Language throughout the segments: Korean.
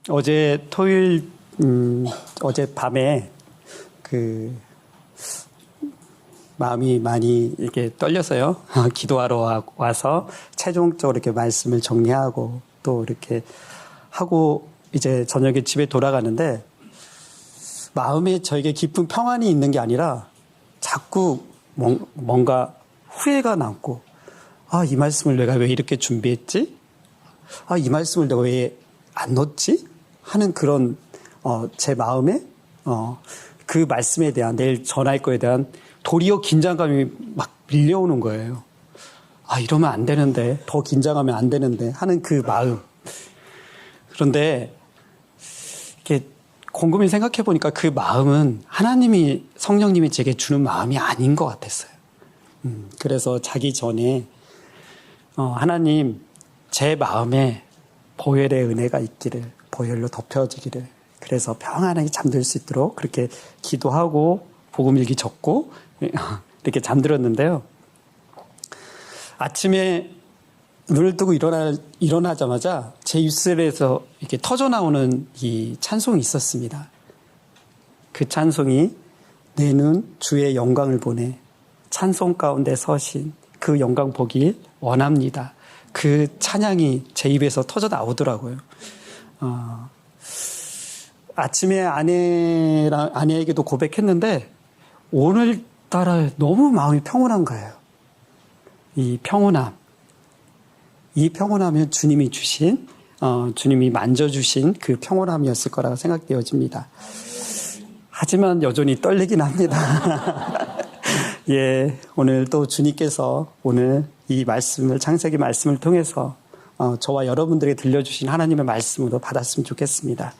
어제 토요일 어제 밤에 그 마음이 많이 이렇게 떨려서요. 기도하러 와서 최종적으로 이렇게 말씀을 정리하고 또 이렇게 하고 이제 저녁에 집에 돌아가는데 마음에 저에게 깊은 평안이 있는 게 아니라 자꾸 뭔가 후회가 남고 이 말씀을 내가 왜 이렇게 준비했지? 이 말씀을 내가 왜 안 넣었지? 하는 그런 제 마음에 그 말씀에 대한 내일 전할 거에 대한 도리어 긴장감이 막 밀려오는 거예요. 이러면 안 되는데, 더 긴장하면 안 되는데 하는 그 마음. 그런데 이렇게 곰곰이 생각해 보니까 그 마음은 하나님이 성령님이 제게 주는 마음이 아닌 것 같았어요. 그래서 자기 전에 하나님 제 마음에 보혈의 은혜가 있기를, 보혈로 덮여지기를, 그래서 평안하게 잠들 수 있도록 그렇게 기도하고 복음일기 적고 이렇게 잠들었는데요. 아침에 눈을 뜨고 일어나자마자 제 입술에서 이렇게 터져 나오는 이 찬송이 있었습니다. 그 찬송이 내 눈 주의 영광을 보내 찬송 가운데 서신 그 영광 보길 원합니다. 그 찬양이 제 입에서 터져 나오더라고요. 아침에 아내에게도 고백했는데 오늘따라 너무 마음이 평온한 거예요. 이 평온함은 주님이 주신, 주님이 만져주신 그 평온함이었을 거라고 생각되어집니다. 하지만 여전히 떨리긴 합니다. 예, 오늘 또 주님께서 오늘 이 말씀을, 창세기 말씀을 통해서 저와 여러분들에게 들려주신 하나님의 말씀으로 받았으면 좋겠습니다.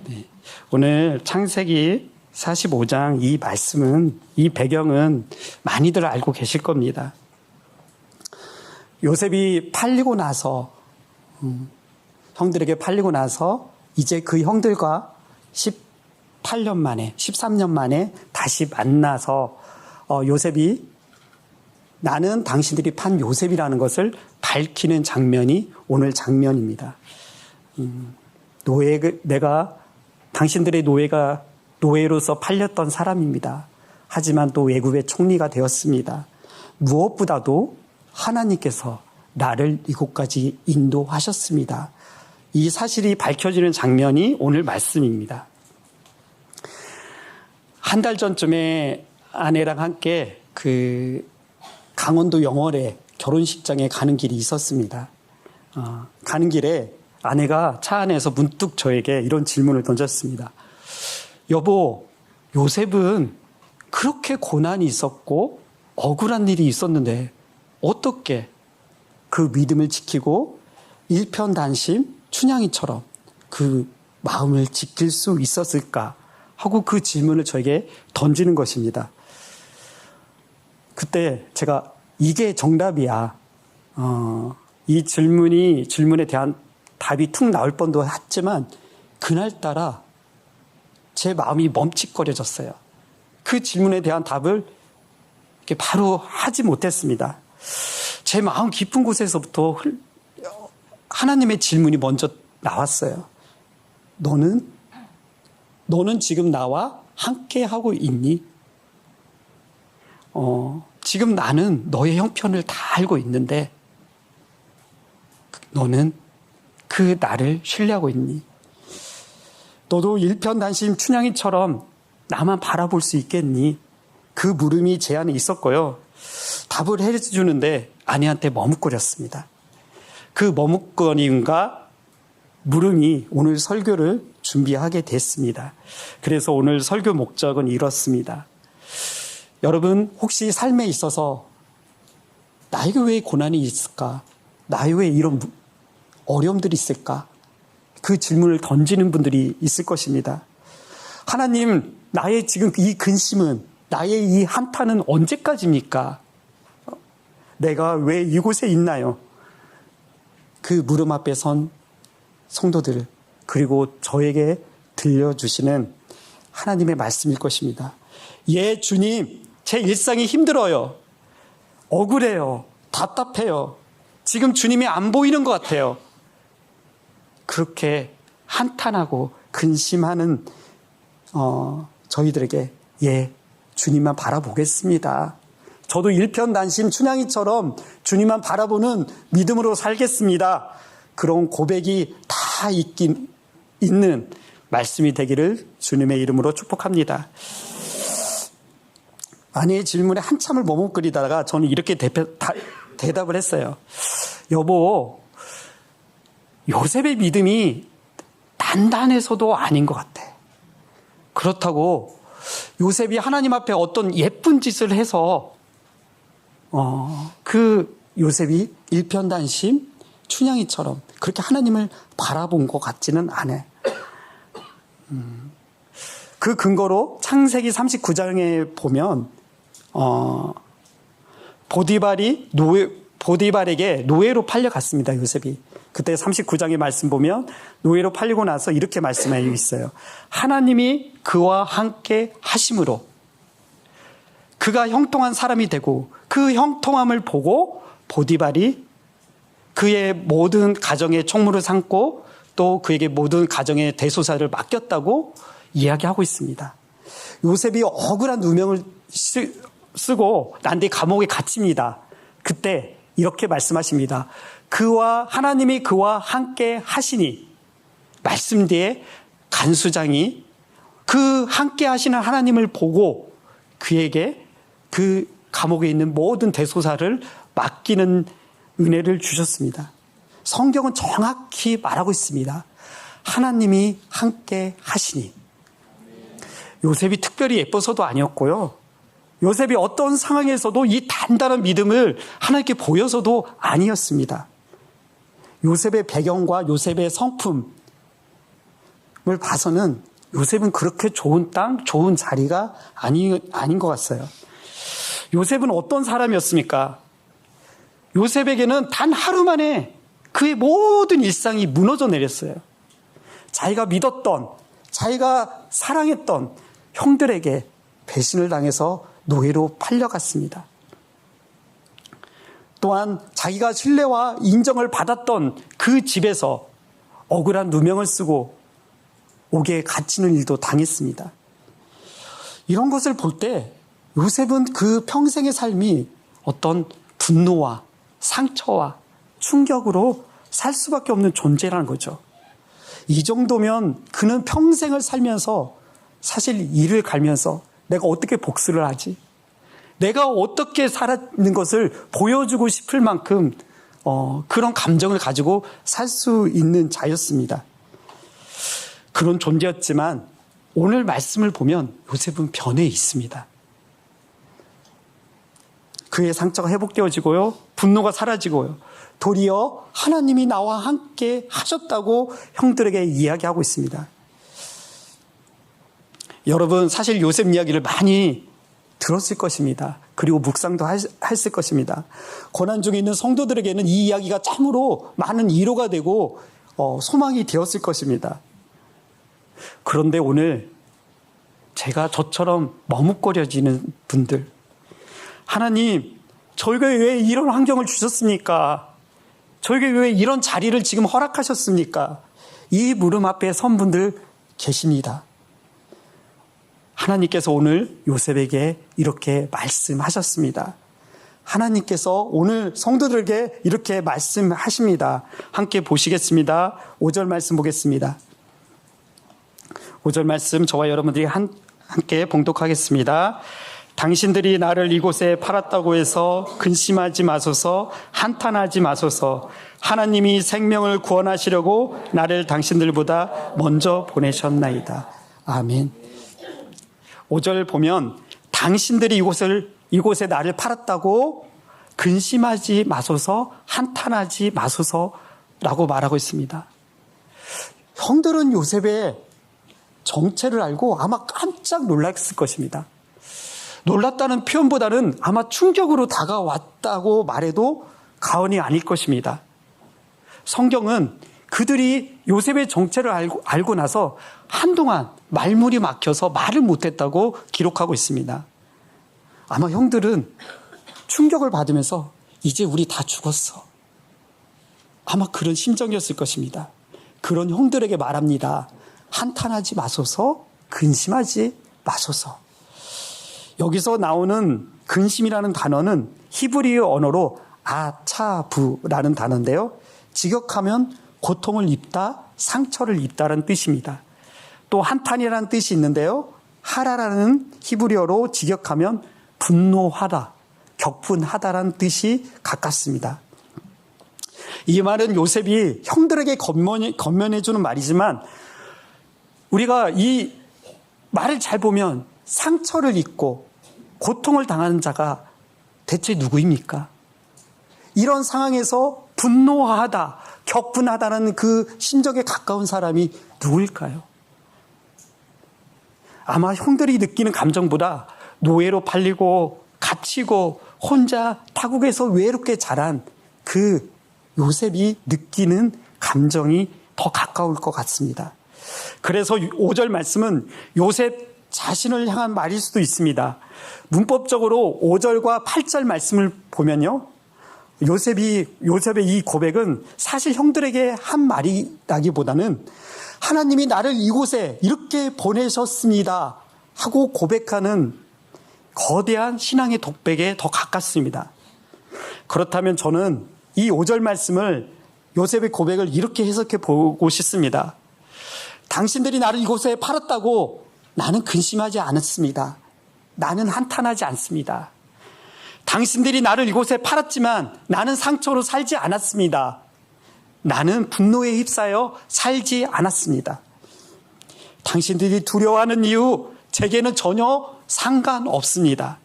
네, 오늘 창세기 45장 이 말씀은, 이 배경은 많이들 알고 계실 겁니다. 요셉이 팔리고 나서, 형들에게 팔리고 나서 이제 그 형들과 13년 만에 다시 만나서 요셉이 나는 당신들이 판 요셉이라는 것을 밝히는 장면이 오늘 장면입니다. 내가 당신들의 노예로서 팔렸던 사람입니다. 하지만 또 애굽의 총리가 되었습니다. 무엇보다도 하나님께서 나를 이곳까지 인도하셨습니다. 이 사실이 밝혀지는 장면이 오늘 말씀입니다. 한 달 전쯤에 아내랑 함께 강원도 영월에 결혼식장에 가는 길이 있었습니다. 가는 길에 아내가 차 안에서 문득 저에게 이런 질문을 던졌습니다. 여보, 요셉은 그렇게 고난이 있었고 억울한 일이 있었는데 어떻게 그 믿음을 지키고 일편단심 춘향이처럼 그 마음을 지킬 수 있었을까 하고 그 질문을 저에게 던지는 것입니다. 그때 제가 이게 정답이야. 이 질문에 대한 답이 툭 나올 뻔도 했지만 그날따라 제 마음이 멈칫거려졌어요. 그 질문에 대한 답을 이렇게 바로 하지 못했습니다. 제 마음 깊은 곳에서부터 하나님의 질문이 먼저 나왔어요. 너는 지금 나와 함께 하고 있니? 지금 나는 너의 형편을 다 알고 있는데 너는 그 나를 신뢰하고 있니? 너도 일편단심 춘향이처럼 나만 바라볼 수 있겠니? 그 물음이 제 안에 있었고요. 답을 해주는데 아내한테 머뭇거렸습니다. 그 머뭇거림과 물음이 오늘 설교를 준비하게 됐습니다. 그래서 오늘 설교 목적은 이렇습니다. 여러분, 혹시 삶에 있어서 나에게 왜 고난이 있을까? 나에게 왜 이런 어려움들이 있을까? 그 질문을 던지는 분들이 있을 것입니다. 하나님, 나의 지금 이 근심은, 나의 이 한탄은 언제까지입니까? 내가 왜 이곳에 있나요? 그 물음 앞에 선 성도들, 그리고 저에게 들려주시는 하나님의 말씀일 것입니다. 예, 주님, 제 일상이 힘들어요. 억울해요. 답답해요. 지금 주님이 안 보이는 것 같아요. 그렇게 한탄하고 근심하는 저희들에게 주님만 바라보겠습니다. 저도 일편단심 춘향이처럼 주님만 바라보는 믿음으로 살겠습니다. 그런 고백이 다 있는 말씀이 되기를 주님의 이름으로 축복합니다. 아내의 질문에 한참을 머뭇거리다가 저는 이렇게 대답을 했어요. 여보, 요셉의 믿음이 단단해서도 아닌 것 같아. 그렇다고 요셉이 하나님 앞에 어떤 예쁜 짓을 해서 그 요셉이 일편단심 춘향이처럼 그렇게 하나님을 바라본 것 같지는 않아. 그 근거로 창세기 39장에 보면 보디발에게 노예로 팔려갔습니다. 요셉이. 그때 39장의 말씀 보면 노예로 팔리고 나서 이렇게 말씀하여 있어요. 하나님이 그와 함께 하심으로 그가 형통한 사람이 되고 그 형통함을 보고 보디발이 그의 모든 가정의 총무를 삼고 또 그에게 모든 가정의 대소사를 맡겼다고 이야기하고 있습니다. 요셉이 억울한 누명을 쓰고 난데 감옥에 갇힙니다. 그때 이렇게 말씀하십니다. 하나님이 그와 함께 하시니, 말씀 뒤에 간수장이 그 함께 하시는 하나님을 보고 그에게 그 감옥에 있는 모든 대소사를 맡기는 은혜를 주셨습니다. 성경은 정확히 말하고 있습니다. 하나님이 함께 하시니. 요셉이 특별히 예뻐서도 아니었고요. 요셉이 어떤 상황에서도 이 단단한 믿음을 하나님께 보여서도 아니었습니다. 요셉의 배경과 요셉의 성품을 봐서는 요셉은 그렇게 좋은 땅, 좋은 자리가 아닌 것 같아요. 요셉은 어떤 사람이었습니까? 요셉에게는 단 하루 만에 그의 모든 일상이 무너져 내렸어요. 자기가 믿었던, 자기가 사랑했던 형들에게 배신을 당해서 노예로 팔려갔습니다. 또한 자기가 신뢰와 인정을 받았던 그 집에서 억울한 누명을 쓰고 옥에 갇히는 일도 당했습니다. 이런 것을 볼 때 요셉은 그 평생의 삶이 어떤 분노와 상처와 충격으로 살 수밖에 없는 존재라는 거죠. 이 정도면 그는 평생을 살면서 사실 이를 갈면서 내가 어떻게 복수를 하지? 내가 어떻게 살았는 것을 보여주고 싶을 만큼 그런 감정을 가지고 살 수 있는 자였습니다. 그런 존재였지만 오늘 말씀을 보면 요셉은 변해 있습니다. 그의 상처가 회복되어지고요. 분노가 사라지고요. 도리어 하나님이 나와 함께 하셨다고 형들에게 이야기하고 있습니다. 여러분, 사실 요셉 이야기를 많이 들었을 것입니다. 그리고 묵상도 했을 것입니다. 고난 중에 있는 성도들에게는 이 이야기가 참으로 많은 위로가 되고 소망이 되었을 것입니다. 그런데 오늘 제가 저처럼 머뭇거려지는 분들, 하나님, 저에게 왜 이런 환경을 주셨습니까? 저에게 왜 이런 자리를 지금 허락하셨습니까? 이 물음 앞에 선 분들 계십니다. 하나님께서 오늘 요셉에게 이렇게 말씀하셨습니다. 하나님께서 오늘 성도들에게 이렇게 말씀하십니다. 함께 보시겠습니다. 5절 말씀 보겠습니다. 5절 말씀 저와 여러분들이 함께 봉독하겠습니다. 당신들이 나를 이곳에 팔았다고 해서 근심하지 마소서, 한탄하지 마소서. 하나님이 생명을 구원하시려고 나를 당신들보다 먼저 보내셨나이다. 아멘. 5절 보면 당신들이 이곳에 나를 팔았다고 근심하지 마소서, 한탄하지 마소서라고 말하고 있습니다. 형들은 요셉의 정체를 알고 아마 깜짝 놀랐을 것입니다. 놀랐다는 표현보다는 아마 충격으로 다가왔다고 말해도 과언이 아닐 것입니다. 성경은 그들이 요셉의 정체를 알고 나서 한동안 말문이 막혀서 말을 못했다고 기록하고 있습니다. 아마 형들은 충격을 받으면서 이제 우리 다 죽었어. 아마 그런 심정이었을 것입니다. 그런 형들에게 말합니다. 한탄하지 마소서, 근심하지 마소서. 여기서 나오는 근심이라는 단어는 히브리어 언어로 아차부라는 단어인데요. 직역하면 고통을 입다, 상처를 입다라는 뜻입니다. 또 한탄이라는 뜻이 있는데요. 하라라는 히브리어로 직역하면 분노하다, 격분하다라는 뜻이 가깝습니다. 이 말은 요셉이 형들에게 건면해주는 말이지만 우리가 이 말을 잘 보면 상처를 입고 고통을 당하는 자가 대체 누구입니까? 이런 상황에서 분노하다, 격분하다는 그 심정에 가까운 사람이 누구일까요? 아마 형들이 느끼는 감정보다 노예로 팔리고 갇히고 혼자 타국에서 외롭게 자란 그 요셉이 느끼는 감정이 더 가까울 것 같습니다. 그래서 5절 말씀은 요셉 자신을 향한 말일 수도 있습니다. 문법적으로 5절과 8절 말씀을 보면요. 요셉의 이 고백은 사실 형들에게 한 말이라기보다는 하나님이 나를 이곳에 이렇게 보내셨습니다 하고 고백하는 거대한 신앙의 독백에 더 가깝습니다. 그렇다면 저는 이 5절 말씀을 요셉의 고백을 이렇게 해석해 보고 싶습니다. 당신들이 나를 이곳에 팔았다고 나는 근심하지 않았습니다. 나는 한탄하지 않습니다. 당신들이 나를 이곳에 팔았지만 나는 상처로 살지 않았습니다. 나는 분노에 휩싸여 살지 않았습니다. 당신들이 두려워하는 이유 제게는 전혀 상관없습니다.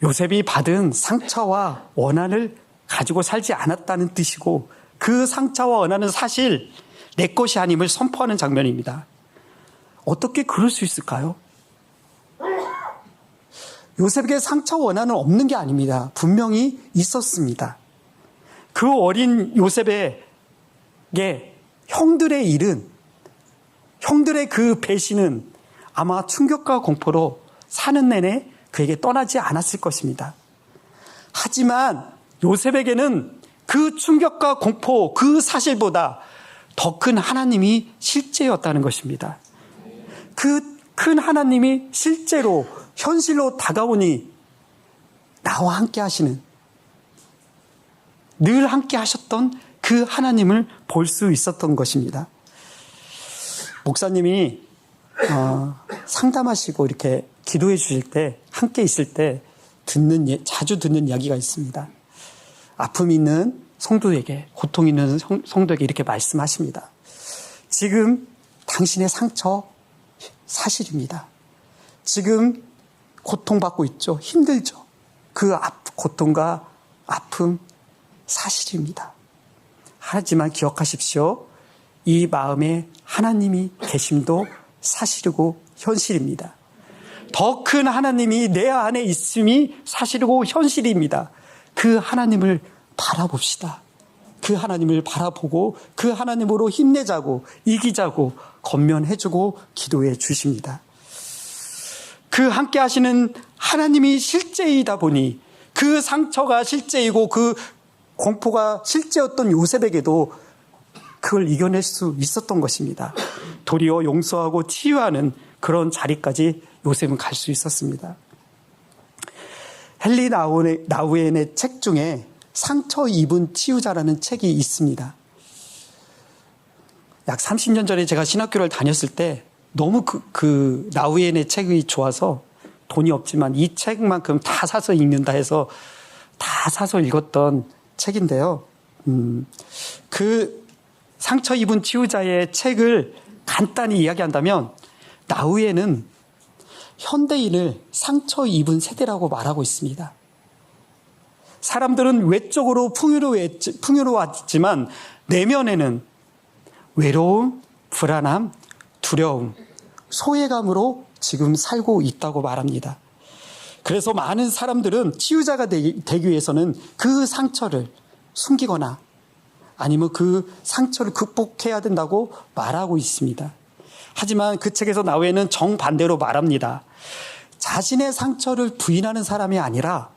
요셉이 받은 상처와 원한을 가지고 살지 않았다는 뜻이고 그 상처와 원한은 사실 내 것이 아님을 선포하는 장면입니다. 어떻게 그럴 수 있을까요? 요셉에게 상처와 원한은 없는 게 아닙니다. 분명히 있었습니다. 그 어린 요셉에게 형들의 일은, 형들의 그 배신은 아마 충격과 공포로 사는 내내 그에게 떠나지 않았을 것입니다. 하지만 요셉에게는 그 충격과 공포, 그 사실보다 더 큰 하나님이 실제였다는 것입니다. 그 큰 하나님이 실제로 현실로 다가오니 나와 함께 하시는, 늘 함께 하셨던 그 하나님을 볼 수 있었던 것입니다. 목사님이 상담하시고 이렇게 기도해 주실 때, 함께 있을 때 자주 듣는 이야기가 있습니다. 아픔이 있는 성도에게, 고통이 있는 성도에게 이렇게 말씀하십니다. 지금 당신의 상처 사실입니다. 지금 고통받고 있죠. 힘들죠. 그 고통과 아픔 사실입니다. 하지만 기억하십시오. 이 마음에 하나님이 계심도 사실이고 현실입니다. 더 큰 하나님이 내 안에 있음이 사실이고 현실입니다. 그 하나님을 바라봅시다. 그 하나님을 바라보고 그 하나님으로 힘내자고, 이기자고 권면해주고 기도해 주십니다. 그 함께 하시는 하나님이 실제이다 보니 그 상처가 실제이고 그 공포가 실제였던 요셉에게도 그걸 이겨낼 수 있었던 것입니다. 도리어 용서하고 치유하는 그런 자리까지 요셉은 갈 수 있었습니다. 헨리 나우엔의 책 중에 상처 입은 치유자라는 책이 있습니다. 약 30년 전에 제가 신학교를 다녔을 때 너무 그 나우엔의 책이 좋아서 돈이 없지만 이 책만큼 다 사서 읽는다 해서 다 사서 읽었던 책인데요. 그 상처 입은 치유자의 책을 간단히 이야기한다면 나우엔은 현대인을 상처 입은 세대라고 말하고 있습니다. 사람들은 외적으로 풍요로웠지만 내면에는 외로움, 불안함, 두려움, 소외감으로 지금 살고 있다고 말합니다. 그래서 많은 사람들은 치유자가 되기 위해서는 그 상처를 숨기거나 아니면 그 상처를 극복해야 된다고 말하고 있습니다. 하지만 그 책에서 나우엔은 정반대로 말합니다. 자신의 상처를 부인하는 사람이 아니라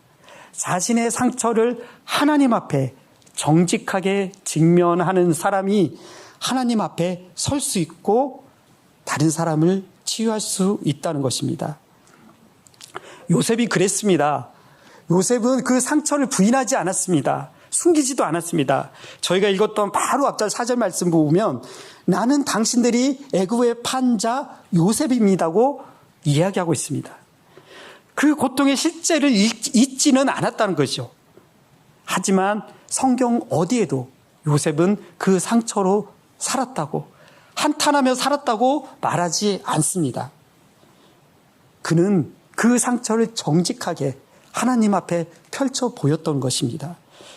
자신의 상처를 하나님 앞에 정직하게 직면하는 사람이 하나님 앞에 설 수 있고 다른 사람을 치유할 수 있다는 것입니다. 요셉이 그랬습니다. 요셉은 그 상처를 부인하지 않았습니다. 숨기지도 않았습니다. 저희가 읽었던 바로 앞절 4절 말씀 보면 나는 당신들이 애굽에 판 자 요셉입니다고 이야기하고 있습니다. 그 고통의 실제를 잊지는 않았다는 거죠. 하지만 성경 어디에도 요셉은 그 상처로 살았다고, 한탄하며 살았다고 말하지 않습니다. 그는 그 상처를 정직하게 하나님 앞에 펼쳐 보였던 것입니다.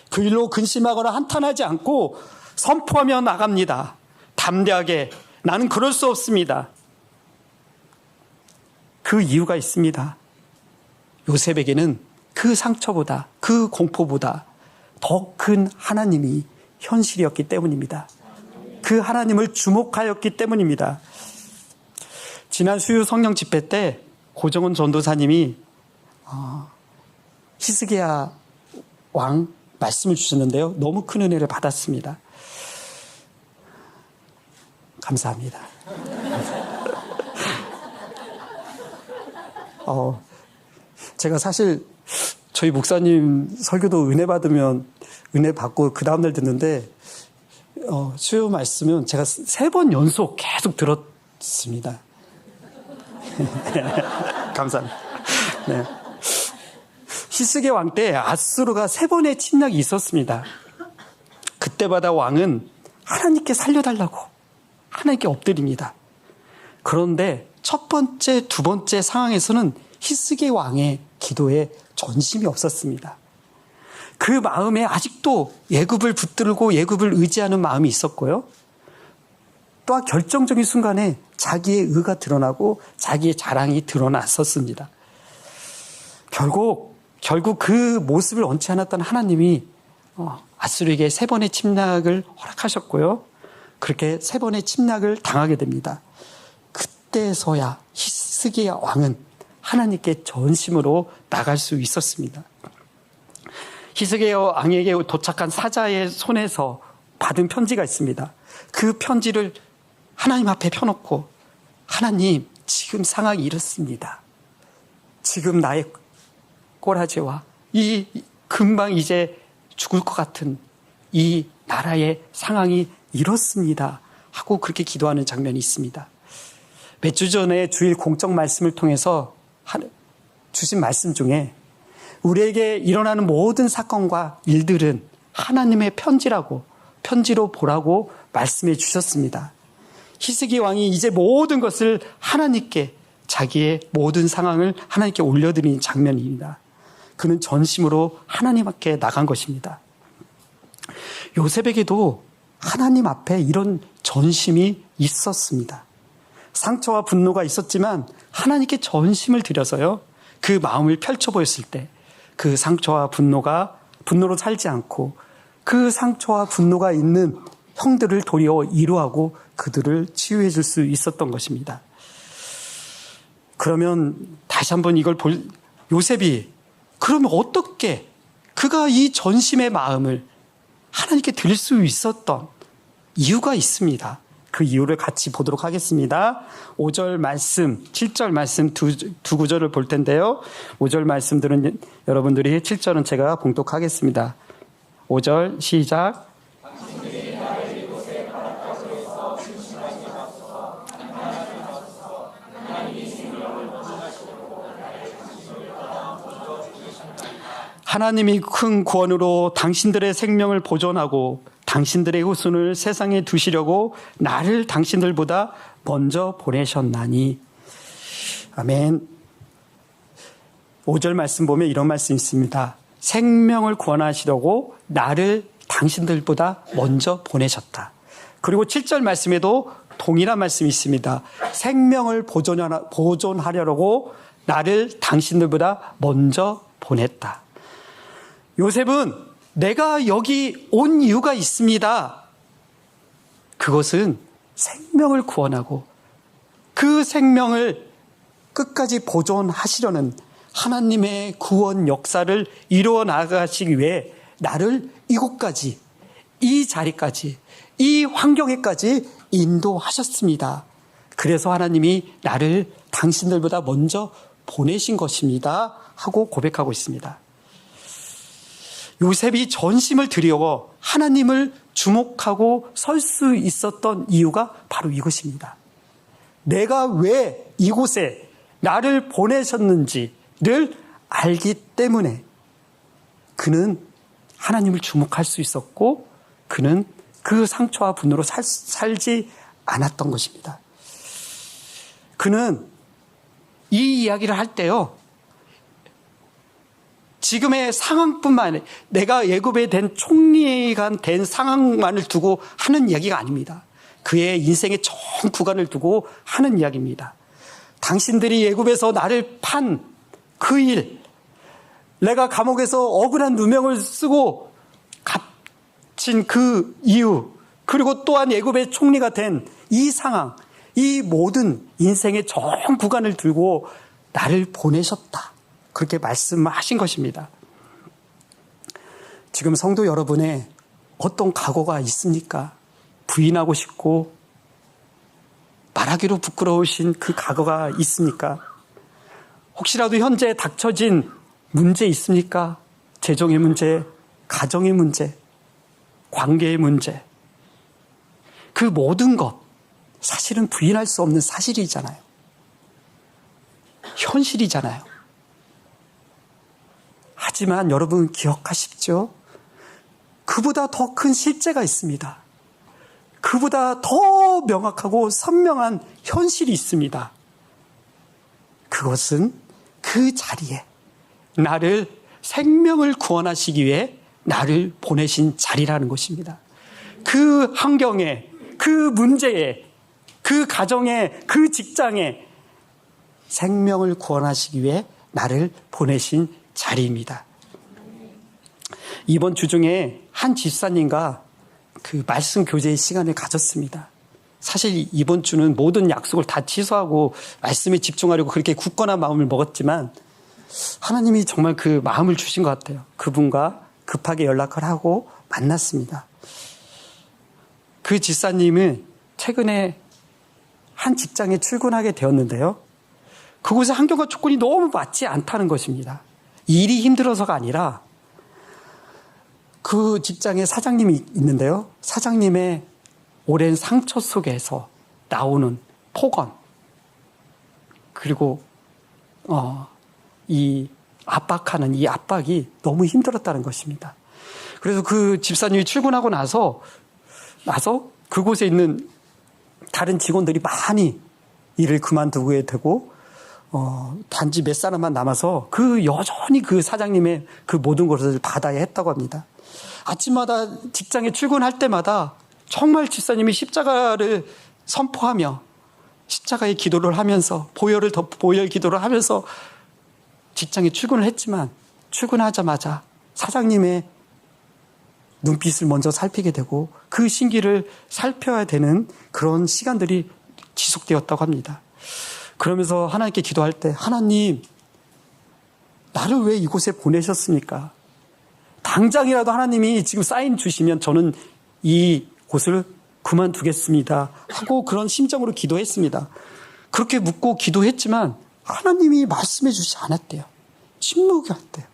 그 일로 근심하거나 한탄하지 않고 선포하며 나갑니다. 담대하게 나는 그럴 수 없습니다. 그 이유가 있습니다. 요셉에게는 그 상처보다, 그 공포보다 더 큰 하나님이 현실이었기 때문입니다. 그 하나님을 주목하였기 때문입니다. 지난 수요 성령 집회 때 고정원 전도사님이 히스기야 왕 말씀을 주셨는데요. 너무 큰 은혜를 받았습니다. 감사합니다. 제가 사실 저희 목사님 설교도 은혜 받으면 은혜 받고 그 다음날 듣는데 수요 말씀은 제가 3번 연속 계속 들었습니다. 감사합니다. 네. 히스기야 왕 때 아수르가 3번의 침략이 있었습니다. 그때마다 왕은 하나님께 살려달라고 하나님께 엎드립니다. 그런데 첫 번째, 두 번째 상황에서는 히스기야 왕의 기도에 전심이 없었습니다. 그 마음에 아직도 예굽을 붙들고 예굽을 의지하는 마음이 있었고요. 또한 결정적인 순간에 자기의 의가 드러나고 자기의 자랑이 드러났었습니다. 결국 그 모습을 원치 않았던 하나님이 아수르에게 3번의 침략을 허락하셨고요. 그렇게 3번의 침략을 당하게 됩니다. 그때서야 히스기야 왕은 하나님께 전심으로 나갈 수 있었습니다. 히스기야 왕에게 도착한 사자의 손에서 받은 편지가 있습니다. 그 편지를 하나님 앞에 펴놓고 하나님, 지금 상황이 이렇습니다. 지금 나의 꼬라지와 이 금방 이제 죽을 것 같은 이 나라의 상황이 이렇습니다 하고 그렇게 기도하는 장면이 있습니다. 몇 주 전에 주일 공적 말씀을 통해서 주신 말씀 중에 우리에게 일어나는 모든 사건과 일들은 하나님의 편지로 보라고 말씀해 주셨습니다. 히스기야 왕이 이제 모든 것을 하나님께, 자기의 모든 상황을 하나님께 올려드리는 장면입니다. 그는 전심으로 하나님 앞에 나간 것입니다. 요셉에게도 하나님 앞에 이런 전심이 있었습니다. 상처와 분노가 있었지만 하나님께 전심을 들여서요, 그 마음을 펼쳐 보였을 때 그 상처와 분노로 살지 않고 그 상처와 분노가 있는 형들을 도리어 위로하고 그들을 치유해 줄 수 있었던 것입니다. 그러면 다시 한번 이걸 요셉이 그러면 어떻게 그가 이 전심의 마음을 하나님께 드릴 수 있었던 이유가 있습니다. 그 이유를 같이 보도록 하겠습니다. 5절 말씀, 7절 말씀 두 구절을 볼 텐데요. 5절 말씀들은 여러분들이 7절은 제가 봉독하겠습니다. 5절 시작. 하나님이 큰 구원으로 당신들의 생명을 보존하고 당신들의 후손을 세상에 두시려고 나를 당신들보다 먼저 보내셨나니. 아멘. 5절 말씀 보면 이런 말씀이 있습니다. 생명을 구원하시려고 나를 당신들보다 먼저 보내셨다. 그리고 7절 말씀에도 동일한 말씀이 있습니다. 생명을 보존하려고 나를 당신들보다 먼저 보냈다. 요셉은 내가 여기 온 이유가 있습니다. 그것은 생명을 구원하고 그 생명을 끝까지 보존하시려는 하나님의 구원 역사를 이루어 나가시기 위해 나를 이곳까지 이 자리까지, 이 환경에까지 인도하셨습니다. 그래서 하나님이 나를 당신들보다 먼저 보내신 것입니다 하고 고백하고 있습니다. 요셉이 전심을 들여 하나님을 주목하고 설 수 있었던 이유가 바로 이것입니다. 내가 왜 이곳에 나를 보내셨는지를 알기 때문에 그는 하나님을 주목할 수 있었고 그는 그 상처와 분노로 살지 않았던 것입니다. 그는 이 이야기를 할 때요, 지금의 상황뿐만 아니라 내가 애굽에 된 총리가 된 상황만을 두고 하는 이야기가 아닙니다. 그의 인생의 전 구간을 두고 하는 이야기입니다. 당신들이 애굽에서 나를 판 그 일, 내가 감옥에서 억울한 누명을 쓰고 갇힌 그 이유, 그리고 또한 애굽의 총리가 된 이 상황, 이 모든 인생의 전 구간을 들고 나를 보내셨다. 그렇게 말씀하신 것입니다. 지금 성도 여러분의 어떤 각오가 있습니까? 부인하고 싶고 말하기로 부끄러우신 그 각오가 있습니까? 혹시라도 현재 닥쳐진 문제 있습니까? 재정의 문제, 가정의 문제, 관계의 문제. 그 모든 것 사실은 부인할 수 없는 사실이잖아요. 현실이잖아요. 하지만 여러분 기억하십시오. 그보다 더 큰 실제가 있습니다. 그보다 더 명확하고 선명한 현실이 있습니다. 그것은 그 자리에 나를 생명을 구원하시기 위해 나를 보내신 자리라는 것입니다. 그 환경에, 그 문제에, 그 가정에, 그 직장에 생명을 구원하시기 위해 나를 보내신 자리입니다. 이번 주 중에 한 집사님과 그 말씀 교제의 시간을 가졌습니다. 사실 이번 주는 모든 약속을 다 취소하고 말씀에 집중하려고 그렇게 굳건한 마음을 먹었지만 하나님이 정말 그 마음을 주신 것 같아요. 그분과 급하게 연락을 하고 만났습니다. 그 집사님은 최근에 한 직장에 출근하게 되었는데요. 그곳의 환경과 조건이 너무 맞지 않다는 것입니다. 일이 힘들어서가 아니라 그 직장에 사장님이 있는데요. 사장님의 오랜 상처 속에서 나오는 폭언, 그리고 이 압박하는 이 압박이 너무 힘들었다는 것입니다. 그래서 그 집사님이 출근하고 나서 그곳에 있는 다른 직원들이 많이 일을 그만두게 되고 단지 몇 사람만 남아서 여전히 그 사장님의 그 모든 것을 받아야 했다고 합니다. 아침마다 직장에 출근할 때마다 정말 집사님이 십자가를 선포하며 십자가의 기도를 하면서 보혈 기도를 하면서 직장에 출근을 했지만 출근하자마자 사장님의 눈빛을 먼저 살피게 되고 그 신기를 살펴야 되는 그런 시간들이 지속되었다고 합니다. 그러면서 하나님께 기도할 때 하나님, 나를 왜 이곳에 보내셨습니까? 당장이라도 하나님이 지금 사인 주시면 저는 이 곳을 그만두겠습니다 하고 그런 심정으로 기도했습니다. 그렇게 묻고 기도했지만 하나님이 말씀해 주지 않았대요. 침묵이었대요.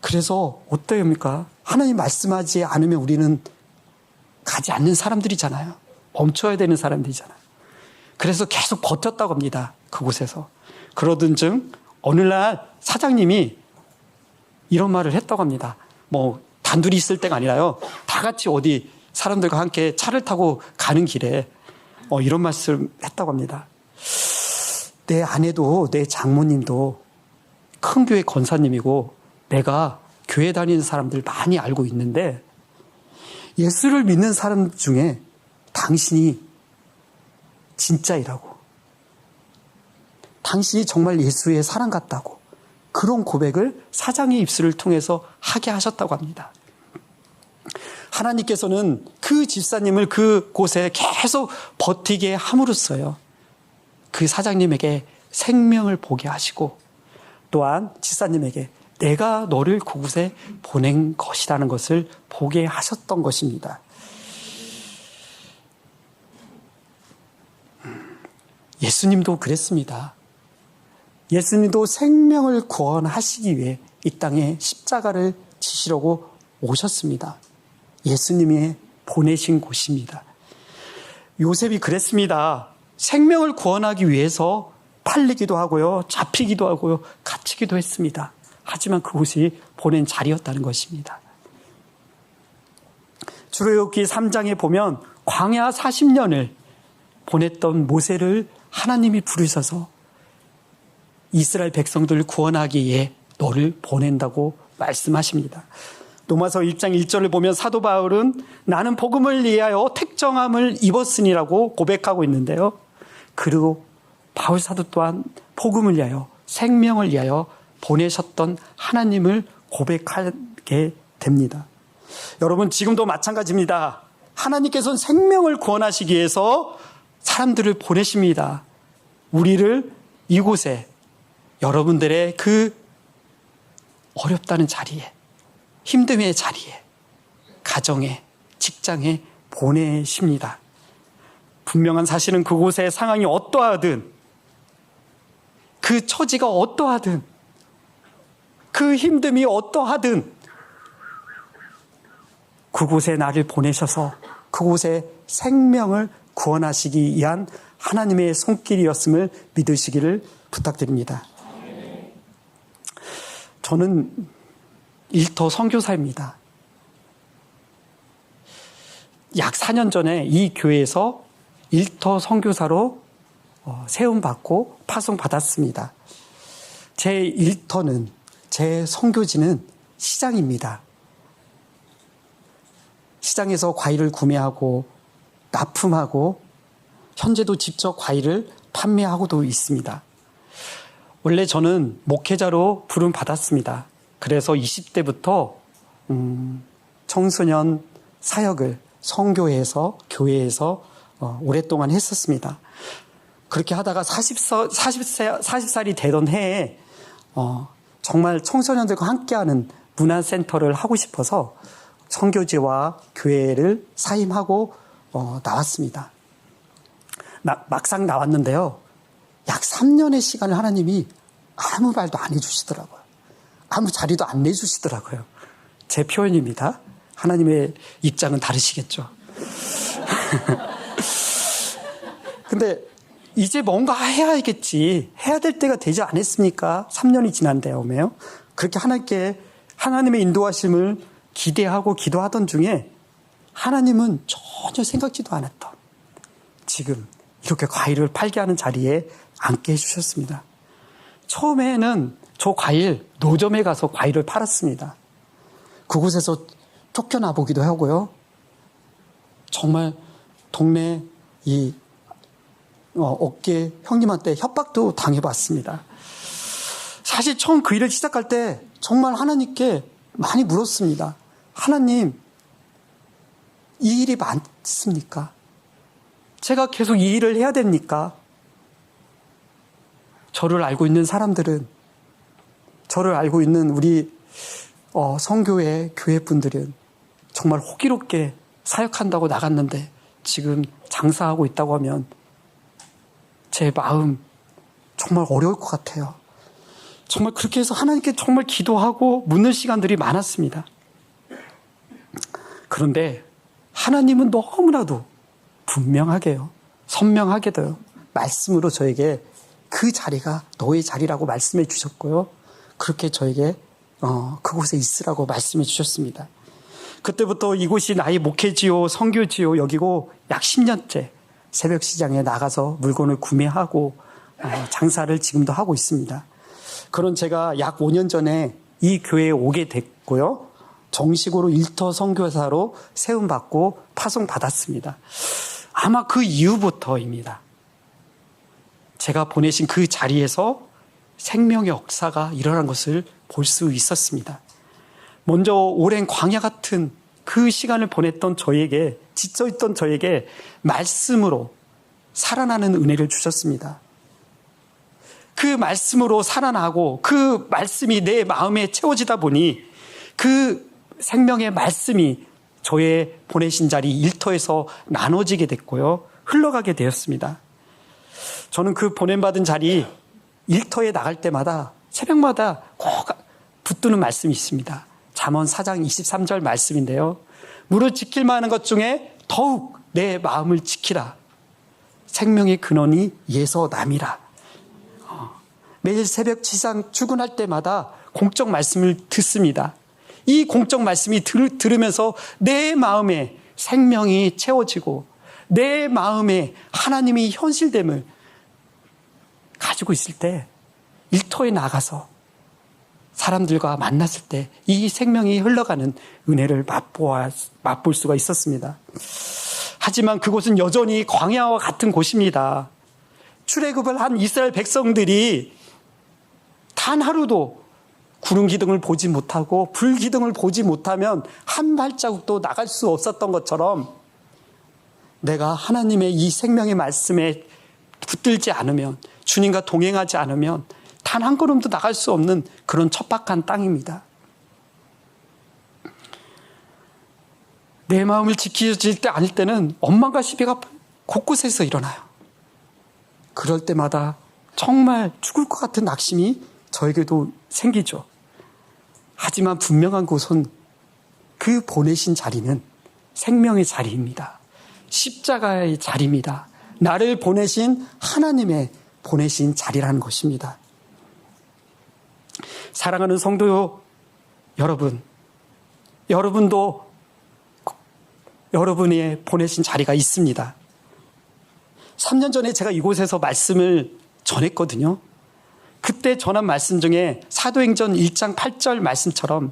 그래서 어때요입니까? 하나님 말씀하지 않으면 우리는 가지 않는 사람들이잖아요. 멈춰야 되는 사람들이잖아요. 그래서 계속 버텼다고 합니다. 그곳에서. 그러던 중 어느 날 사장님이 이런 말을 했다고 합니다. 단둘이 있을 때가 아니라요. 다 같이 어디 사람들과 함께 차를 타고 가는 길에 이런 말씀을 했다고 합니다. 내 아내도 내 장모님도 큰 교회 권사님이고 내가 교회 다니는 사람들 많이 알고 있는데 예수를 믿는 사람 중에 당신이 진짜이라고, 당신이 정말 예수의 사랑 같다고 그런 고백을 사장의 입술을 통해서 하게 하셨다고 합니다. 하나님께서는 그 집사님을 그곳에 계속 버티게 함으로써요, 그 사장님에게 생명을 보게 하시고 또한 집사님에게 내가 너를 그곳에 보낸 것이라는 것을 보게 하셨던 것입니다. 예수님도 그랬습니다. 예수님도 생명을 구원하시기 위해 이 땅에 십자가를 지시려고 오셨습니다. 예수님이 보내신 곳입니다. 요셉이 그랬습니다. 생명을 구원하기 위해서 팔리기도 하고요, 잡히기도 하고요, 갇히기도 했습니다. 하지만 그곳이 보낸 자리였다는 것입니다. 출애굽기 3장에 보면 광야 40년을 보냈던 모세를 하나님이 부르셔서 이스라엘 백성들을 구원하기 위해 너를 보낸다고 말씀하십니다. 로마서 1장 1절을 보면 사도 바울은 나는 복음을 위하여 택정함을 입었으니라고 고백하고 있는데요. 그리고 바울 사도 또한 복음을 위하여, 생명을 위하여 보내셨던 하나님을 고백하게 됩니다. 여러분, 지금도 마찬가지입니다. 하나님께서는 생명을 구원하시기 위해서 사람들을 보내십니다. 우리를 이곳에, 여러분들의 그 어렵다는 자리에, 힘듦의 자리에, 가정에, 직장에 보내십니다. 분명한 사실은 그곳의 상황이 어떠하든, 그 처지가 어떠하든, 그 힘듦이 어떠하든 그곳에 나를 보내셔서 그곳에 생명을 구원하시기 위한 하나님의 손길이었음을 믿으시기를 부탁드립니다. 저는 일터 선교사입니다. 약 4년 전에 이 교회에서 일터 선교사로 세움받고 파송받았습니다. 제 일터는, 제 선교지는 시장입니다. 시장에서 과일을 구매하고 납품하고 현재도 직접 과일을 판매하고도 있습니다. 원래 저는 목회자로 부름 받았습니다. 그래서 20대부터 청소년 사역을 선교회에서, 교회에서 오랫동안 했었습니다. 그렇게 하다가 40살이 되던 해에 정말 청소년들과 함께하는 문화센터를 하고 싶어서 선교지와 교회를 사임하고 나왔습니다. 막상 나왔는데요. 약 3년의 시간을 하나님이 아무 말도 안 해주시더라고요. 아무 자리도 안 내주시더라고요. 제 표현입니다. 하나님의 입장은 다르시겠죠. 근데 이제 뭔가 해야겠지. 해야 될 때가 되지 않았습니까? 3년이 지난데요. 그렇게 하나님의 인도하심을 기대하고 기도하던 중에 하나님은 전혀 생각지도 않았던 지금 이렇게 과일을 팔게 하는 자리에 앉게 해주셨습니다. 처음에는 저 과일 노점에 가서 과일을 팔았습니다. 그곳에서 쫓겨나 보기도 하고요. 정말 동네 이 어깨 형님한테 협박도 당해봤습니다. 사실 처음 그 일을 시작할 때 정말 하나님께 많이 물었습니다. 하나님, 이 일이 맞습니까? 제가 계속 이 일을 해야 됩니까? 저를 알고 있는 사람들은, 저를 알고 있는 우리 선교회 교회분들은 정말 호기롭게 사역한다고 나갔는데 지금 장사하고 있다고 하면 제 마음 정말 어려울 것 같아요. 정말 그렇게 해서 하나님께 정말 기도하고 묻는 시간들이 많았습니다. 그런데 하나님은 너무나도 분명하게요, 선명하게도요, 말씀으로 저에게 그 자리가 너의 자리라고 말씀해 주셨고요. 그렇게 저에게 그곳에 있으라고 말씀해 주셨습니다. 그때부터 이곳이 나의 목회지요, 선교지요 여기고 약 10년째 새벽 시장에 나가서 물건을 구매하고 장사를 지금도 하고 있습니다. 그런 제가 약 5년 전에 이 교회에 오게 됐고요. 정식으로 일터 선교사로 세움받고 파송받았습니다. 아마 그 이후부터입니다. 제가 보내신 그 자리에서 생명의 역사가 일어난 것을 볼 수 있었습니다. 먼저 오랜 광야 같은 그 시간을 보냈던 저에게, 지쳐있던 저에게 말씀으로 살아나는 은혜를 주셨습니다. 그 말씀으로 살아나고 그 말씀이 내 마음에 채워지다 보니 그 생명의 말씀이 저의 보내신 자리 일터에서 나눠지게 됐고요. 흘러가게 되었습니다. 저는 그 보냄받은 자리 일터에 나갈 때마다 새벽마다 꼭 붙드는 말씀이 있습니다. 잠언 4장 23절 말씀인데요. 무릇 지킬 만한 것 중에 더욱 내 마음을 지키라. 생명의 근원이 예서 남이라. 매일 새벽 지상 출근할 때마다 공적 말씀을 듣습니다. 이 공적 말씀이 들으면서 내 마음에 생명이 채워지고 내 마음에 하나님이 현실됨을 가지고 있을 때 일터에 나가서 사람들과 만났을 때 이 생명이 흘러가는 은혜를 맛볼 수가 있었습니다. 하지만 그곳은 여전히 광야와 같은 곳입니다. 출애굽을 한 이스라엘 백성들이 단 하루도 구름 기둥을 보지 못하고 불 기둥을 보지 못하면 한 발자국도 나갈 수 없었던 것처럼 내가 하나님의 이 생명의 말씀에 붙들지 않으면, 주님과 동행하지 않으면 단 한 걸음도 나갈 수 없는 그런 척박한 땅입니다. 내 마음을 지켜질 때 아닐 때는 원망과 시비가 곳곳에서 일어나요. 그럴 때마다 정말 죽을 것 같은 낙심이 저에게도 생기죠. 하지만 분명한 곳은 그 보내신 자리는 생명의 자리입니다. 십자가의 자리입니다. 나를 보내신 하나님의 보내신 자리라는 것입니다. 사랑하는 성도 여러분, 여러분도 여러분의 보내신 자리가 있습니다. 3년 전에 제가 이곳에서 말씀을 전했거든요. 그때 전한 말씀 중에 사도행전 1장 8절 말씀처럼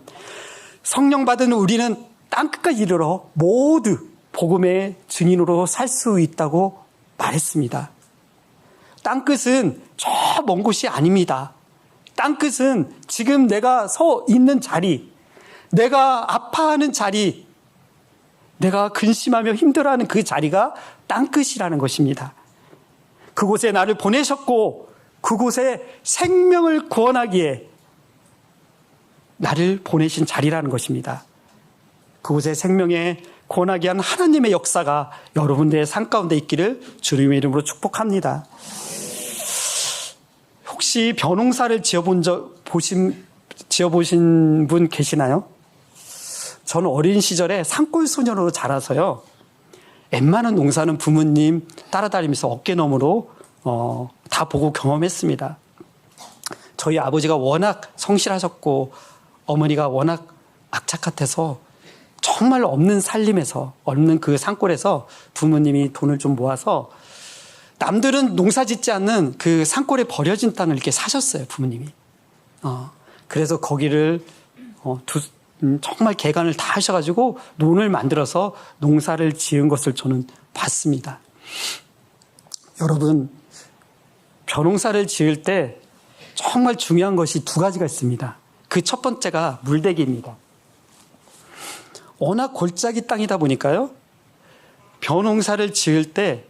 성령 받은 우리는 땅끝까지 이르러 모두 복음의 증인으로 살 수 있다고 말했습니다. 땅끝은 저 먼 곳이 아닙니다. 땅끝은 지금 내가 서 있는 자리, 내가 아파하는 자리, 내가 근심하며 힘들어하는 그 자리가 땅끝이라는 것입니다. 그곳에 나를 보내셨고 그곳에 생명을 구원하기에 나를 보내신 자리라는 것입니다. 그곳에 생명에 구원하게 한 하나님의 역사가 여러분들의 삶 가운데 있기를 주님의 이름으로 축복합니다. 혹시 벼농사를 지어보신 분 계시나요? 저는 어린 시절에 산골 소년으로 자라서요. 웬만한 농사는 부모님 따라다니면서 어깨너머로 다 보고 경험했습니다. 저희 아버지가 워낙 성실하셨고 어머니가 워낙 악착 같아서 정말 없는 살림에서, 없는 그 산골에서 부모님이 돈을 좀 모아서 남들은 농사 짓지 않는 그 산골에 버려진 땅을 이렇게 사셨어요, 부모님이. 그래서 거기를 정말 개간을 다 하셔가지고 논을 만들어서 농사를 지은 것을 저는 봤습니다. 여러분, 벼농사를 지을 때 정말 중요한 것이 두 가지가 있습니다. 그 첫 번째가 물대기입니다. 워낙 골짜기 땅이다 보니까요. 벼농사를 지을 때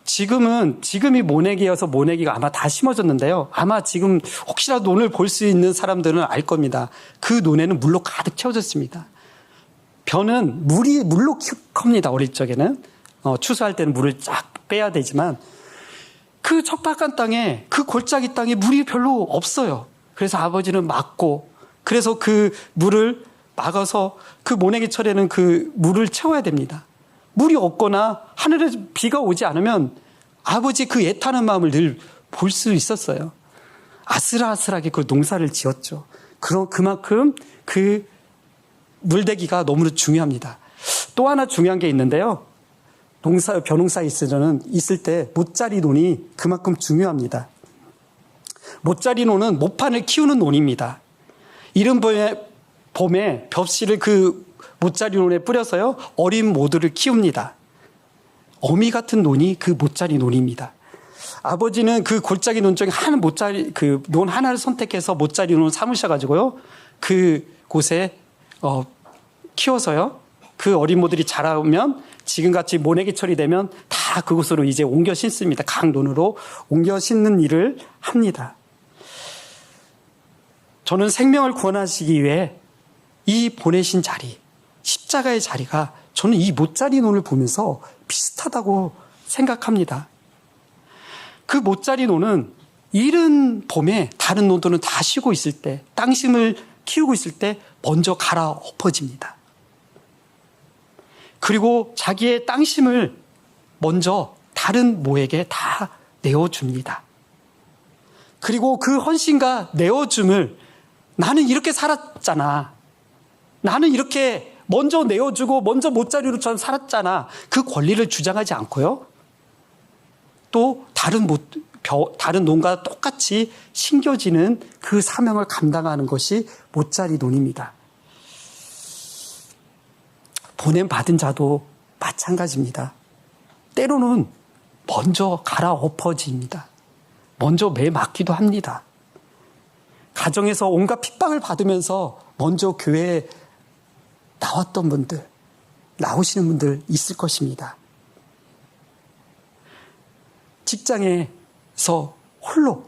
지금이 모내기여서 모내기가 아마 다 심어졌는데요. 아마 지금 혹시라도 논을 볼 수 있는 사람들은 알 겁니다. 그 논에는 물로 가득 채워졌습니다. 벼는 물로 큽니다. 어릴 적에는. 추수할 때는 물을 쫙 빼야 되지만 그 척박한 땅에, 그 골짜기 땅에 물이 별로 없어요. 그래서 아버지는 막고, 그래서 그 물을 막아서 그 모내기철에는 그 물을 채워야 됩니다. 물이 없거나 하늘에 비가 오지 않으면 아버지 그 애타는 마음을 늘 볼 수 있었어요. 아슬아슬하게 그 농사를 지었죠. 그만큼 그 물대기가 너무나 중요합니다. 또 하나 중요한 게 있는데요. 벼농사에 있을 때 모짜리 논이 그만큼 중요합니다. 모짜리 논은 모판을 키우는 논입니다. 이른 봄에 벽씨를 그 모짜리 논에 뿌려서요, 어린 모들을 키웁니다. 어미 같은 논이 그 모짜리 논입니다. 아버지는 그 골짜기 논 중에 그 논 하나를 선택해서 모짜리 논을 삼으셔가지고요, 그 곳에 키워서요, 그 어린 모들이 자라면 지금같이 모내기철이 되면 다 다 그곳으로 이제 옮겨 신습니다. 강론으로 옮겨 신는 일을 합니다. 저는 생명을 구원하시기 위해 이 보내신 자리, 십자가의 자리가 저는 이 못자리논을 보면서 비슷하다고 생각합니다. 그 못자리논은 이른 봄에 다른 논들은 다 쉬고 있을 때, 땅심을 키우고 있을 때 먼저 갈아 엎어집니다. 그리고 자기의 땅심을 먼저 다른 모에게 다 내어줍니다. 그리고 그 헌신과 내어줌을 나는 이렇게 살았잖아. 나는 이렇게 먼저 내어주고 먼저 못자리로처럼 살았잖아. 그 권리를 주장하지 않고요. 또 다른 논과 똑같이 심겨지는 그 사명을 감당하는 것이 못자리논입니다. 보냄받은 자도 마찬가지입니다. 때로는 먼저 갈아 엎어집니다. 먼저 매맞기도 합니다. 가정에서 온갖 핍박을 받으면서 먼저 교회에 나왔던 분들, 나오시는 분들 있을 것입니다. 직장에서 홀로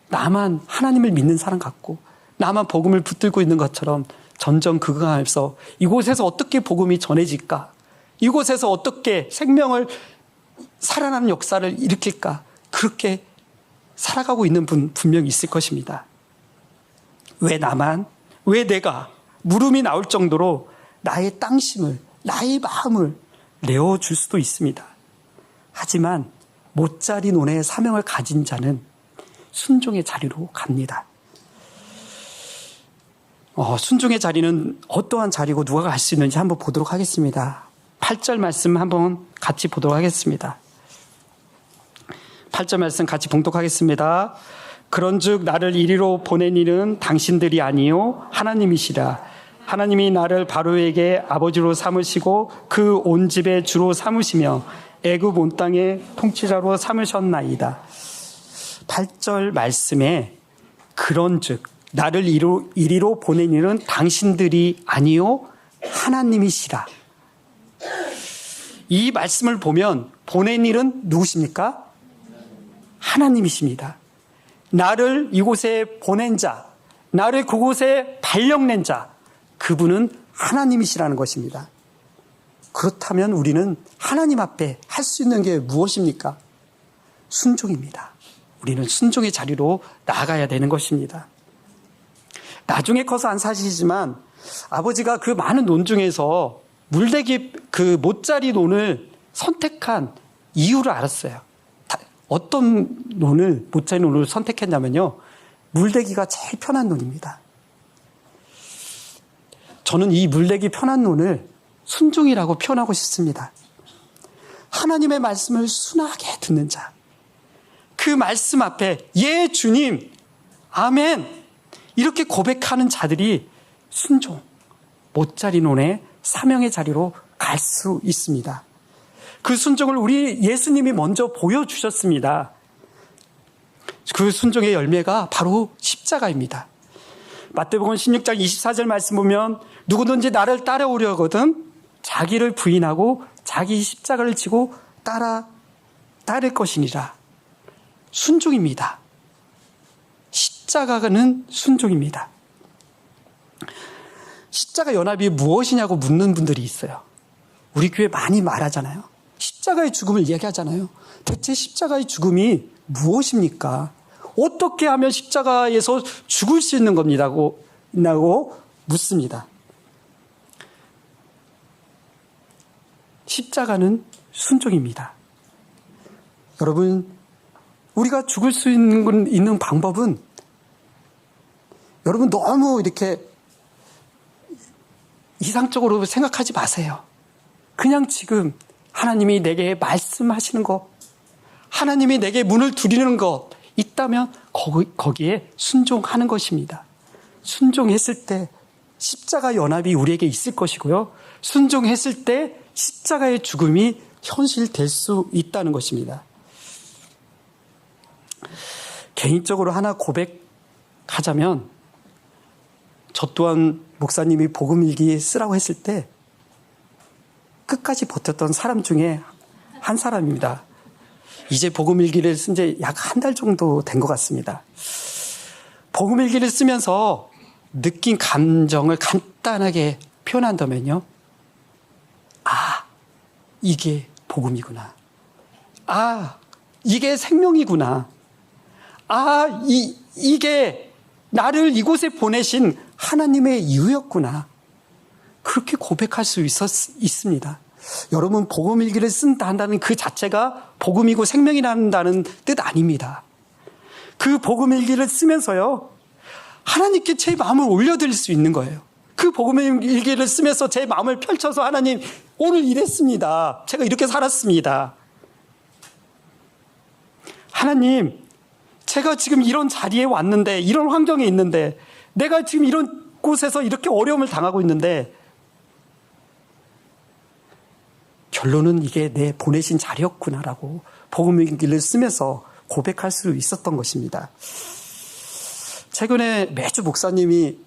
나만 하나님을 믿는 사람 같고 나만 복음을 붙들고 있는 것처럼 전전긍긍하면서 이곳에서 어떻게 복음이 전해질까? 이곳에서 어떻게 생명을 살아나는 역사를 일으킬까? 그렇게 살아가고 있는 분 분명히 있을 것입니다. 왜 나만? 왜 내가? 물음이 나올 정도로 나의 땅심을, 나의 마음을 내어줄 수도 있습니다. 하지만 못자리논의 사명을 가진 자는 순종의 자리로 갑니다. 순종의 자리는 어떠한 자리고 누가 갈 수 있는지 한번 보도록 하겠습니다. 8절 말씀 한번 같이 보도록 하겠습니다. 8절 말씀 같이 봉독하겠습니다. 그런즉 나를 이리로 보낸 이는 당신들이 아니요 하나님이시라. 하나님이 나를 바로에게 아버지로 삼으시고 그 온 집의 주로 삼으시며 애굽 온 땅의 통치자로 삼으셨나이다. 8절 말씀에 그런즉 나를 이리로 보낸 이는 당신들이 아니요 하나님이시라. 이 말씀을 보면 보낸 일은 누구십니까? 하나님이십니다. 나를 이곳에 보낸 자, 나를 그곳에 발령낸 자, 그분은 하나님이시라는 것입니다. 그렇다면 우리는 하나님 앞에 할 수 있는 게 무엇입니까? 순종입니다. 우리는 순종의 자리로 나아가야 되는 것입니다. 나중에 커서 안 사시지만 아버지가 그 많은 논 중에서 물대기 그 못자리 논을 선택한 이유를 알았어요. 어떤 논을, 못자리 논을 선택했냐면요. 물대기가 제일 편한 논입니다. 저는 이 물대기 편한 논을 순종이라고 표현하고 싶습니다. 하나님의 말씀을 순하게 듣는 자. 그 말씀 앞에 예 주님, 아멘 이렇게 고백하는 자들이 순종, 못자리 논의 사명의 자리로 갈 수 있습니다. 그 순종을 우리 예수님이 먼저 보여주셨습니다. 그 순종의 열매가 바로 십자가입니다. 마태복음 16장 24절 말씀 보면 누구든지 나를 따라오려거든 자기를 부인하고 자기 십자가를 지고 따를 것이니라. 순종입니다. 십자가는 순종입니다. 십자가 연합이 무엇이냐고 묻는 분들이 있어요. 우리 교회 많이 말하잖아요. 십자가의 죽음을 얘기하잖아요. 대체 십자가의 죽음이 무엇입니까? 어떻게 하면 십자가에서 죽을 수 있는 겁니다고 묻습니다. 십자가는 순종입니다. 여러분, 우리가 죽을 수 있는 방법은 여러분 너무 이렇게 이상적으로 생각하지 마세요. 그냥 지금 하나님이 내게 말씀하시는 것, 하나님이 내게 문을 두드리는 것 있다면 거기에 순종하는 것입니다. 순종했을 때 십자가 연합이 우리에게 있을 것이고요. 순종했을 때 십자가의 죽음이 현실될 수 있다는 것입니다. 개인적으로 하나 고백하자면 저 또한 목사님이 복음일기 쓰라고 했을 때 끝까지 버텼던 사람 중에 한 사람입니다. 이제 복음일기를 쓴 지 약 한 달 정도 된 것 같습니다. 복음일기를 쓰면서 느낀 감정을 간단하게 표현한다면요. 아, 이게 복음이구나. 아, 이게 생명이구나. 아, 이게 나를 이곳에 보내신 하나님의 이유였구나. 그렇게 고백할 수 있습니다. 여러분, 복음일기를 쓴다 한다는 그 자체가 복음이고 생명이란다는 뜻 아닙니다. 그 복음일기를 쓰면서요, 하나님께 제 마음을 올려드릴 수 있는 거예요. 그 복음일기를 쓰면서 제 마음을 펼쳐서 하나님, 오늘 이랬습니다. 제가 이렇게 살았습니다. 하나님, 제가 지금 이런 자리에 왔는데, 이런 환경에 있는데, 내가 지금 이런 곳에서 이렇게 어려움을 당하고 있는데, 결론은 이게 내 보내신 자리였구나라고 복음일기를 쓰면서 고백할 수 있었던 것입니다. 최근에 매주 목사님이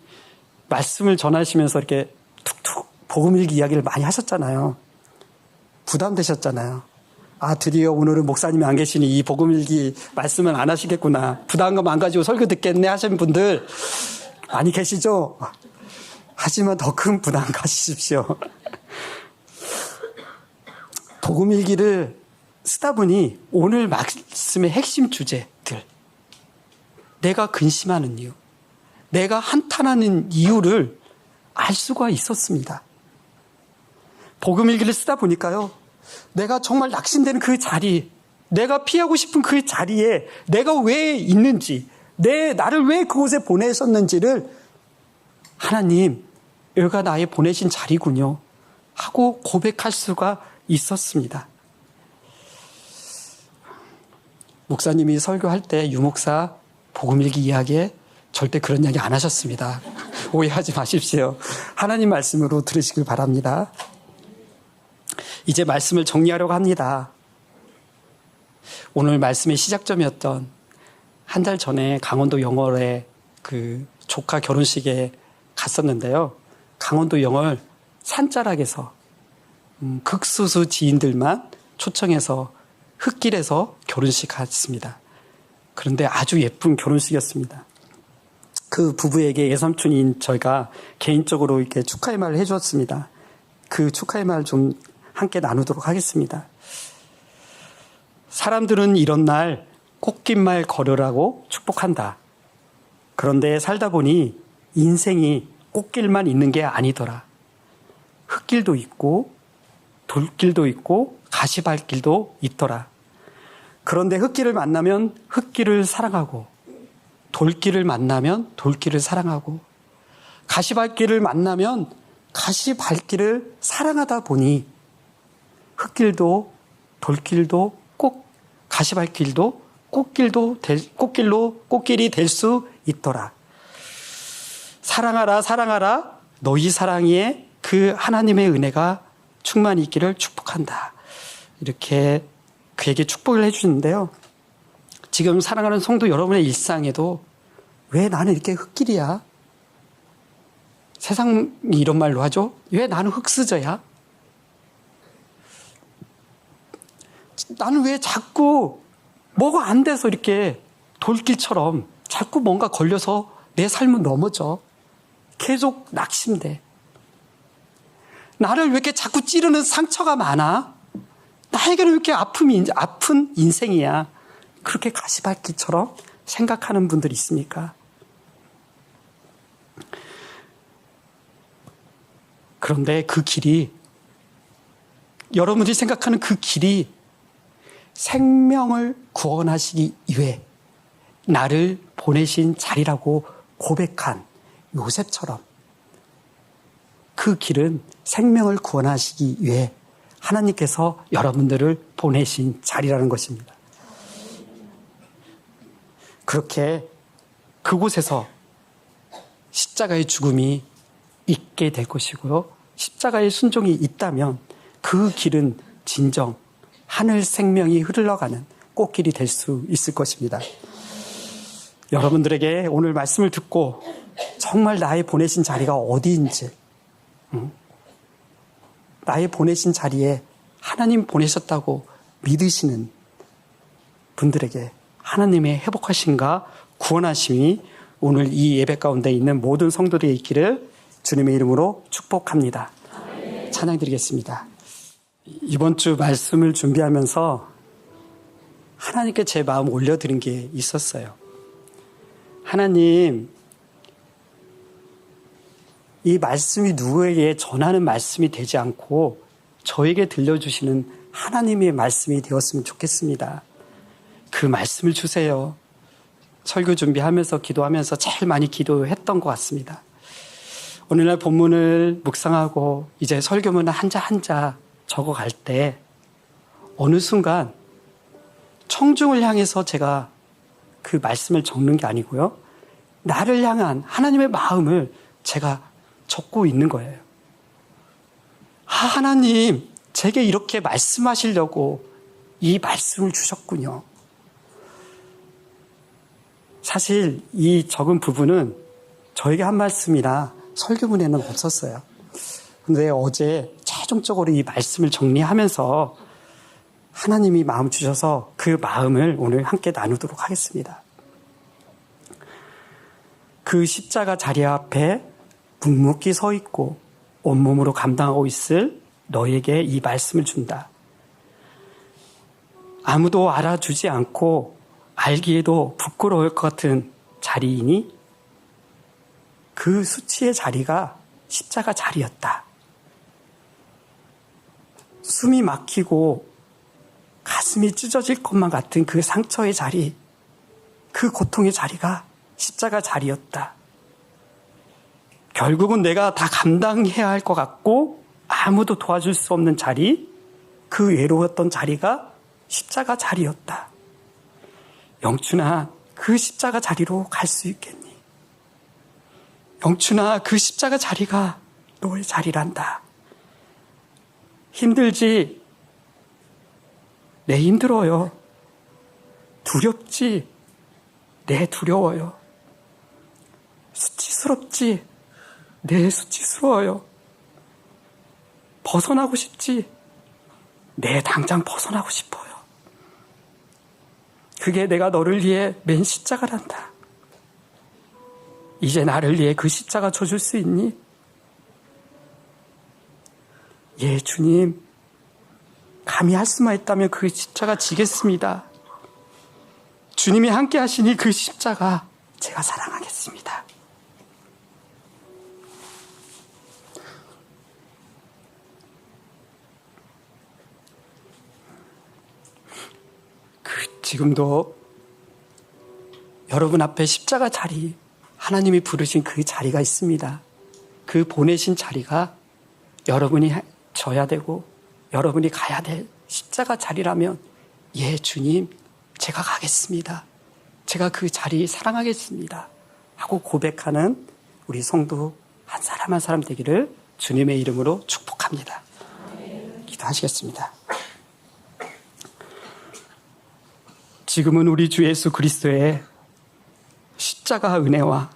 말씀을 전하시면서 이렇게 툭툭 복음일기 이야기를 많이 하셨잖아요. 부담되셨잖아요. 아, 드디어 오늘은 목사님이 안 계시니 이 복음일기 말씀은 안 하시겠구나. 부담감 안 가지고 설교 듣겠네 하신 분들 많이 계시죠? 하지만 더 큰 부담 가지십시오. 복음일기를 쓰다 보니 오늘 말씀의 핵심 주제들, 내가 근심하는 이유, 내가 한탄하는 이유를 알 수가 있었습니다. 복음일기를 쓰다 보니까요, 내가 정말 낙심되는 그 자리, 내가 피하고 싶은 그 자리에 내가 왜 있는지, 나를 왜 그곳에 보내셨는지를 하나님, 여기가 나의 보내신 자리군요 하고 고백할 수가 있었습니다. 목사님이 설교할 때 유목사 복음일기 이야기에 절대 그런 이야기 안 하셨습니다. 오해하지 마십시오. 하나님 말씀으로 들으시길 바랍니다. 이제 말씀을 정리하려고 합니다. 오늘 말씀의 시작점이었던 한 달 전에 강원도 영월에 그 조카 결혼식에 갔었는데요. 강원도 영월 산자락에서 극소수 지인들만 초청해서 흙길에서 결혼식 갔습니다. 그런데 아주 예쁜 결혼식이었습니다. 그 부부에게 예삼촌인 저희가 개인적으로 이렇게 축하의 말을 해주었습니다. 그 축하의 말 좀 함께 나누도록 하겠습니다. 사람들은 이런 날 꽃깃말 걸으라고 축복한다. 그런데 살다 보니 인생이 꽃길만 있는 게 아니더라. 흙길도 있고 돌길도 있고 가시밭길도 있더라. 그런데 흙길을 만나면 흙길을 사랑하고, 돌길을 만나면 돌길을 사랑하고, 가시밭길을 만나면 가시밭길을 사랑하다 보니 흙길도 돌길도 꼭 가시밭길도 꽃길이 될 수 있더라. 사랑하라 사랑하라, 너희 사랑에 그 하나님의 은혜가 충만히 있기를 축복한다. 이렇게 그에게 축복을 해주는데요. 지금 사랑하는 성도 여러분의 일상에도 왜 나는 이렇게 흙길이야? 세상이 이런 말로 하죠. 왜 나는 흙스저야? 나는 왜 자꾸 뭐가 안 돼서 이렇게 돌길처럼 자꾸 뭔가 걸려서 내 삶은 넘어져. 계속 낙심돼. 나를 왜 이렇게 자꾸 찌르는 상처가 많아? 나에게는 왜 이렇게 아픈 인생이야? 그렇게 가시밭길처럼 생각하는 분들이 있습니까? 그런데 그 길이, 여러분들이 생각하는 그 길이 생명을 구원하시기 위해 나를 보내신 자리라고 고백한 요셉처럼 그 길은 생명을 구원하시기 위해 하나님께서 여러분들을 보내신 자리라는 것입니다. 그렇게 그곳에서 십자가의 죽음이 있게 될 것이고요. 십자가의 순종이 있다면 그 길은 진정 하늘 생명이 흘러가는 꽃길이 될 수 있을 것입니다. 여러분들에게 오늘 말씀을 듣고 정말 나의 보내신 자리가 어디인지, 나의 보내신 자리에 하나님 보내셨다고 믿으시는 분들에게 하나님의 회복하심과 구원하심이 오늘 이 예배 가운데 있는 모든 성도들의 있기를 주님의 이름으로 축복합니다. 찬양 드리겠습니다. 이번 주 말씀을 준비하면서 하나님께 제 마음 올려드린 게 있었어요. 하나님, 이 말씀이 누구에게 전하는 말씀이 되지 않고 저에게 들려주시는 하나님의 말씀이 되었으면 좋겠습니다. 그 말씀을 주세요. 설교 준비하면서 기도하면서 제일 많이 기도했던 것 같습니다. 오늘날 본문을 묵상하고 이제 설교문을 한자 한자 적어갈 때 어느 순간 청중을 향해서 제가 그 말씀을 적는 게 아니고요. 나를 향한 하나님의 마음을 제가 적고 있는 거예요. 하나님, 제게 이렇게 말씀하시려고 이 말씀을 주셨군요. 사실 이 적은 부분은 저에게 한 말씀이나 설교문에는 없었어요. 근데 어제 최종적으로 이 말씀을 정리하면서 하나님이 마음 주셔서 그 마음을 오늘 함께 나누도록 하겠습니다. 그 십자가 자리 앞에 묵묵히 서 있고 온몸으로 감당하고 있을 너에게 이 말씀을 준다. 아무도 알아주지 않고 알기에도 부끄러울 것 같은 자리이니 그 수치의 자리가 십자가 자리였다. 숨이 막히고 가슴이 찢어질 것만 같은 그 상처의 자리, 그 고통의 자리가 십자가 자리였다. 결국은 내가 다 감당해야 할 것 같고 아무도 도와줄 수 없는 자리, 그 외로웠던 자리가 십자가 자리였다. 영춘아, 그 십자가 자리로 갈 수 있겠니? 영춘아, 그 십자가 자리가 너의 자리란다. 힘들지? 내 힘들어요. 두렵지? 내 두려워요. 수치스럽지? 내 수치스러워요. 벗어나고 싶지? 내 당장 벗어나고 싶어요. 그게 내가 너를 위해 맨 십자가란다. 이제 나를 위해 그 십자가 져줄 수 있니? 예, 주님. 감히 할 수만 있다면 그 십자가 지겠습니다. 주님이 함께 하시니 그 십자가 제가 사랑하겠습니다. 지금도 여러분 앞에 십자가 자리, 하나님이 부르신 그 자리가 있습니다. 그 보내신 자리가 여러분이 져야 되고 여러분이 가야 될 십자가 자리라면 예, 주님, 제가 가겠습니다. 제가 그 자리 사랑하겠습니다. 하고 고백하는 우리 성도 한 사람 한 사람 되기를 주님의 이름으로 축복합니다. 기도하시겠습니다. 지금은 우리 주 예수 그리스도의 십자가 은혜와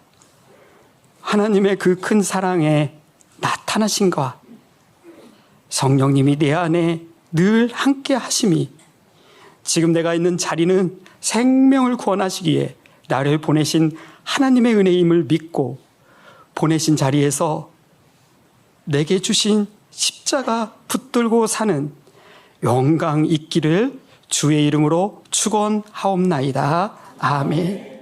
하나님의 그 큰 사랑에 나타나신과 성령님이 내 안에 늘 함께 하심이 지금 내가 있는 자리는 생명을 구원하시기에 나를 보내신 하나님의 은혜임을 믿고 보내신 자리에서 내게 주신 십자가 붙들고 사는 영광 있기를 주의 이름으로 축원하옵나이다. 아멘.